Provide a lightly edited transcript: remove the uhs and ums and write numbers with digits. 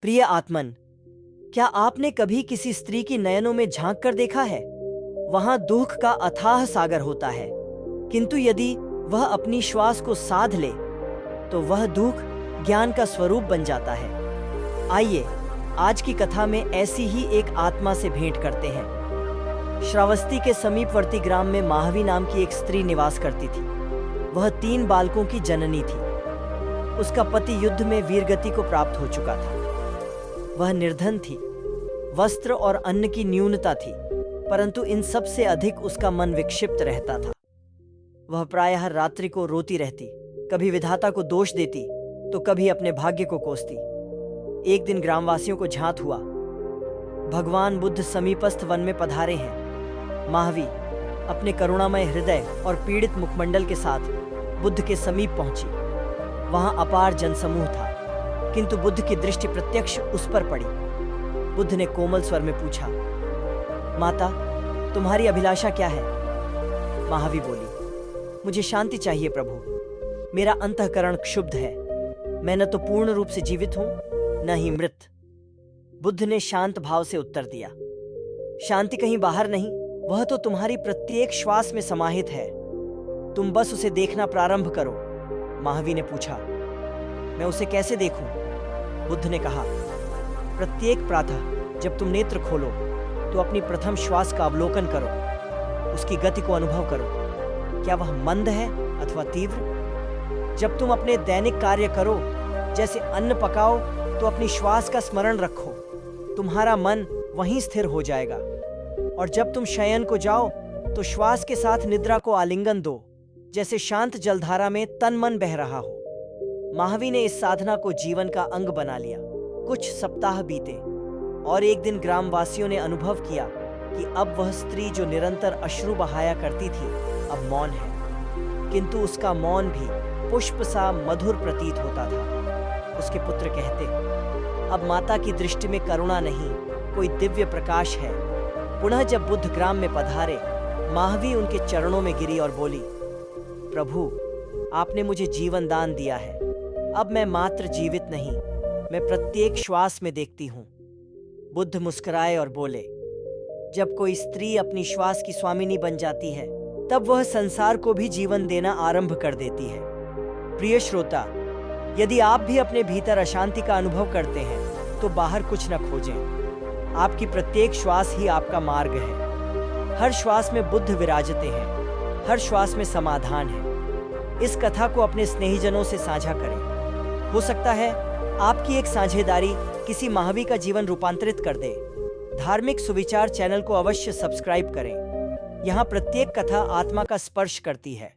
प्रिय आत्मन, क्या आपने कभी किसी स्त्री की नयनों में झांक कर देखा है? वहां दुख का अथाह सागर होता है, किंतु यदि वह अपनी श्वास को साध ले तो वह दुख ज्ञान का स्वरूप बन जाता है। आइए आज की कथा में ऐसी ही एक आत्मा से भेंट करते हैं। श्रावस्ती के समीपवर्ती ग्राम में माहवी नाम की एक स्त्री निवास करती थी। वह 3 बालकों की जननी थी। उसका पति युद्ध में वीरगति को प्राप्त हो चुका था। वह निर्धन थी, वस्त्र और अन्न की न्यूनता थी, परंतु इन सब से अधिक उसका मन विक्षिप्त रहता था। वह प्रायः रात्रि को रोती रहती, कभी विधाता को दोष देती तो कभी अपने भाग्य को कोसती। एक दिन ग्रामवासियों को झांत हुआ, भगवान बुद्ध समीपस्थ वन में पधारे हैं। माहवी अपने करुणामय हृदय और पीड़ित मुखमंडल के साथ बुद्ध के समीप पहुंची। वहां अपार जनसमूह था, किंतु बुद्ध की दृष्टि प्रत्यक्ष उस पर पड़ी। बुद्ध ने कोमल स्वर में पूछा, माता, तुम्हारी अभिलाषा क्या है? महावी बोली, मुझे शांति चाहिए प्रभु। मेरा अंतःकरण क्षुब्ध है। मैं न तो पूर्ण रूप से जीवित हूं, न ही मृत। बुद्ध ने शांत भाव से उत्तर दिया, शांति कहीं बाहर नहीं, वह तो तुम्हारी प्रत्येक श्वास में समाहित है। तुम बस उसे देखना प्रारंभ करो। महावी ने पूछा, मैं उसे कैसे देखूं? बुद्ध ने कहा, प्रत्येक प्रातः जब तुम नेत्र खोलो तो अपनी प्रथम श्वास का अवलोकन करो, उसकी गति को अनुभव करो। क्या वह मंद है अथवा तीव्र? जब तुम अपने दैनिक कार्य करो, जैसे अन्न पकाओ, तो अपनी श्वास का स्मरण रखो, तुम्हारा मन वहीं स्थिर हो जाएगा। और जब तुम शयन को जाओ तो श्वास के साथ निद्रा को आलिंगन दो, जैसे शांत जलधारा में तन मन बह रहा हो। महावी ने इस साधना को जीवन का अंग बना लिया। कुछ सप्ताह बीते और एक दिन ग्रामवासियों ने अनुभव किया कि अब वह स्त्री जो निरंतर अश्रु बहाया करती थी, अब मौन है, किंतु उसका मौन भी पुष्प सा मधुर प्रतीत होता था। उसके पुत्र कहते, अब माता की दृष्टि में करुणा नहीं, कोई दिव्य प्रकाश है। पुनः जब बुद्ध ग्राम में पधारे, माहवी उनके चरणों में गिरी और बोली, प्रभु, आपने मुझे जीवन दान दिया है। अब मैं मात्र जीवित नहीं, मैं प्रत्येक श्वास में देखती हूँ। बुद्ध मुस्कुराए और बोले, जब कोई स्त्री अपनी श्वास की स्वामिनी बन जाती है, तब वह संसार को भी जीवन देना आरंभ कर देती है। प्रिय श्रोता, यदि आप भी अपने भीतर अशांति का अनुभव करते हैं तो बाहर कुछ न खोजें। आपकी प्रत्येक श्वास ही आपका मार्ग है। हर श्वास में बुद्ध विराजते हैं, हर श्वास में समाधान है। इस कथा को अपने स्नेहीजनों से साझा करें। हो सकता है आपकी एक साझेदारी किसी माहवी का जीवन रूपांतरित कर दे। धार्मिक सुविचार चैनल को अवश्य सब्सक्राइब करें। यहाँ प्रत्येक कथा आत्मा का स्पर्श करती है।